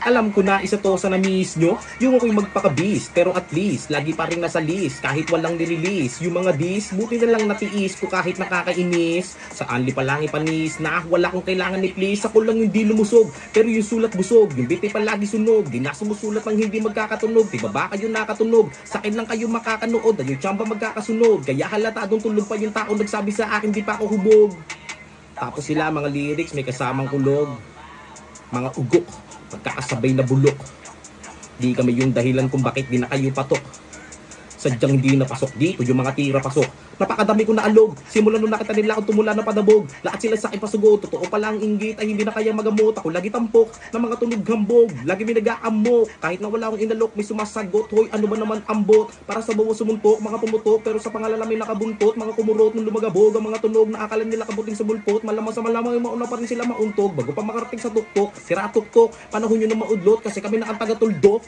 Alam ko na isa to sa na-miss nyo, yung ako'y magpakabis, pero at least, lagi pa rin nasa list, kahit walang nirelease. Yung mga dis, buti na lang natiis ko kahit nakakainis. Sa anli pa lang ipanis na, wala kong kailangan ni please, ako lang yung di lumusog, pero yung sulat busog, yung biti palagi sunog, di na sumusulat ng hindi magkakatunog, di ba ba kayo nakatunog, sa akin lang kayo makakanood, ay yung tsamba magkakasunod, kaya halata doon tulog pa yung tao nagsabi sa akin di pa ako hubog. Tapos sila mga lyrics may kasamang kulog, mga ugok, magkakasabay na bulok. Di kami yung dahilan kung bakit di na kayo patok. Sadyang hindi napasok dito yung mga tira pasok. Napakadami ko na alog, simulan nung nakita nila akong tumula na padabog. Lahat sila sa akin pasugo, totoo palang inggit ay hindi na kaya magamot. Ako lagi tampok ng mga tunog hambog, lagi may nag-aamok. Kahit na wala akong inalok, may sumasagot. Hoy, ano ba naman ambot? Para sa bawa sumuntok, mga pumutok, pero sa pangalan may nakabuntot. Mga kumurot nung lumagabog, ang mga tunog na akala nila kabuting sa bulpot. Malamang sa malamang yung mauna pa rin sila mauntog bago pa makarating sa tuktok. Sira tuktok, panahon nyo na maudlot kasi kami na ang taga-tuldok.